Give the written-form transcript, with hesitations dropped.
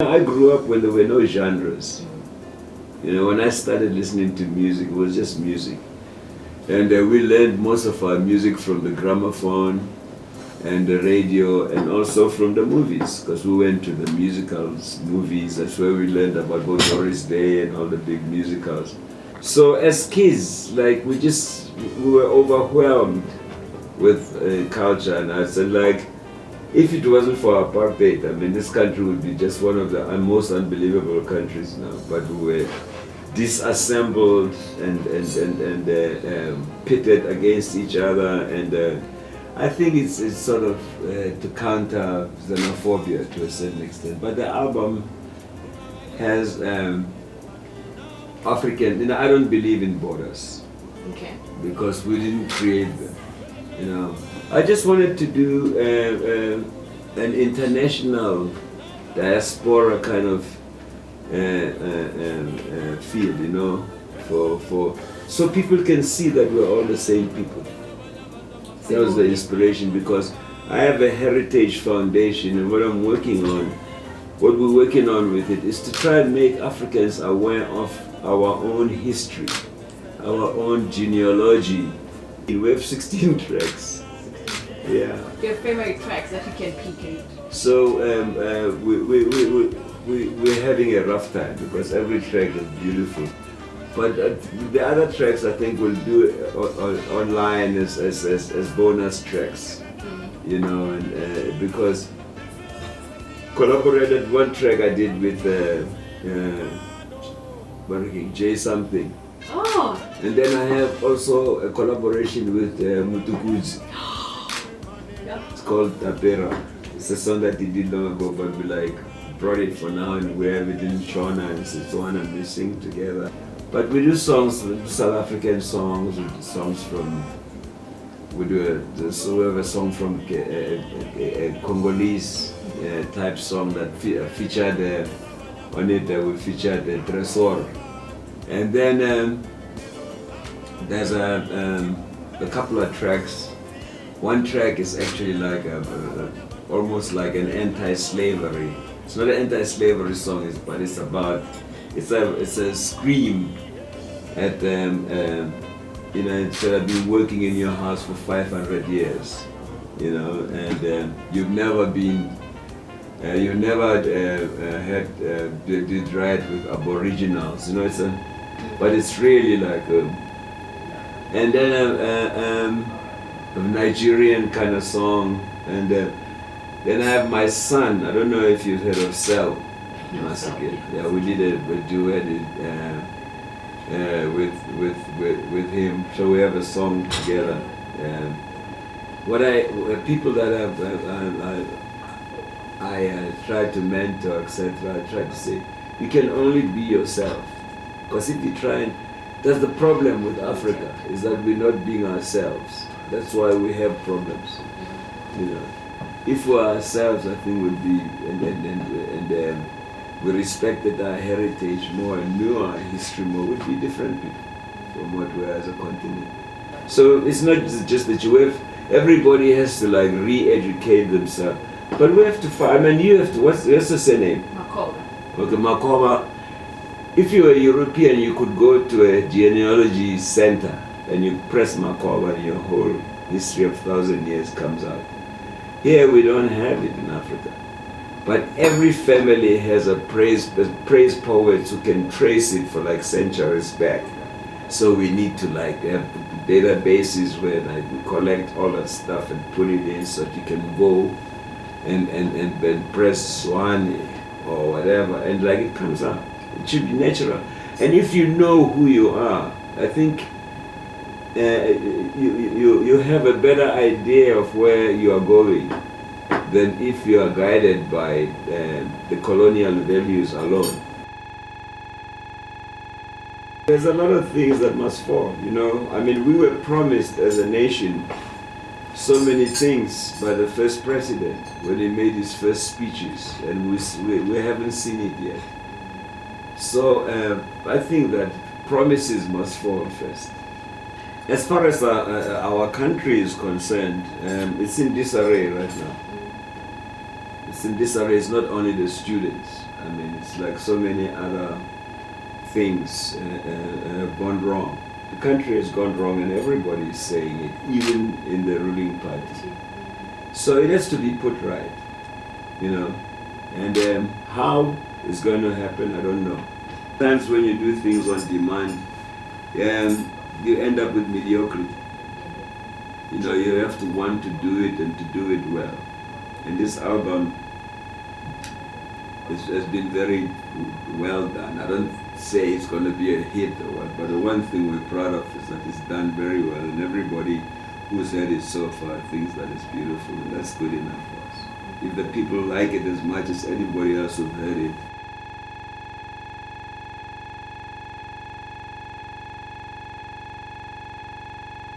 I grew up when there were no genres. You know, when I started listening to music, it was just music. And we learned most of our music from the gramophone and the radio, and also from the movies, because we went to the musicals, movies. That's where we learned about both Doris Day and all the big musicals. So as kids, like we were overwhelmed with culture and arts, and like if it wasn't for apartheid, I mean, this country would be just one of the most unbelievable countries now. But we were disassembled and pitted against each other, and I think it's sort of to counter xenophobia to a certain extent. But the album has African. You know, I don't believe in borders. Okay. Because we didn't create them. You know, I just wanted to do an international diaspora kind of field, you know, for so people can see that we're all the same people. That was the inspiration, because I have a heritage foundation, and what I'm working on, what we're working on with it, is to try and make Africans aware of our own history, our own genealogy. We have 16 tracks. Yeah. Your favorite tracks that you can pick it. So we're having a rough time because every track is beautiful. But the other tracks I think we'll do online as bonus tracks. You know, and because collaborated one track I did with J something. Oh. And then I have also a collaboration with Mutukuzi. It's called Tapera. It's a song that he did long ago, but we brought it for now, and we have it in Shona and Setswana, and we sing together. But we do songs, we do South African songs, we do songs from, we have a song from a Congolese type song that featured on it. We featured Tresor. And then there's a couple of tracks. One track is actually like almost like an anti-slavery. It's not an anti-slavery song, but it's about it's a scream at you know, it said, I've been working in your house for 500 years, you know, and you've never been. You never did right with Aboriginals, you know. But it's really like, and then a Nigerian kind of song, and then I have my son. I don't know if you've heard of Hugh Masekela. Yeah, we did a duet with him, so we have a song together. People that I try to mentor, etc. I try to say, you can only be yourself. Because if you try and, that's the problem with Africa, is that we're not being ourselves. That's why we have problems. You know, if we're ourselves, I think we'd be, and we respected our heritage more and knew our history more, we'd be different people from what we are as a continent. So it's not just that everybody has to re-educate themselves. But we have to find, I mean, you have to, what's the surname? Makoba. Okay, Makoba. If you were European, you could go to a genealogy center and you press Makoba and your whole history of 1,000 years comes out. Here we don't have it in Africa. But every family has a praise poets who can trace it for centuries back. So we need to have databases where we collect all that stuff and put it in so that you can go and press one or whatever, and it comes out. It should be natural. And if you know who you are, I think you have a better idea of where you are going than if you are guided by the colonial values alone. There's a lot of things that must fall, you know. I mean, we were promised as a nation so many things by the first president when he made his first speeches, and we haven't seen it yet. So I think that promises must fall first. As far as our country is concerned, it's in disarray right now. It's in disarray. It's not only the students. I mean, it's like so many other things have gone wrong. The country has gone wrong and everybody is saying it, even in the ruling party. So it has to be put right, you know. And how it's going to happen, I don't know. Sometimes when you do things on demand, you end up with mediocrity. You know, you have to want to do it and to do it well. And this album has been very well done. I don't say it's going to be a hit or what, but the one thing we're proud of is that it's done very well, and everybody who's heard it so far thinks that it's beautiful, and that's good enough for us. If the people like it as much as anybody else who've heard it,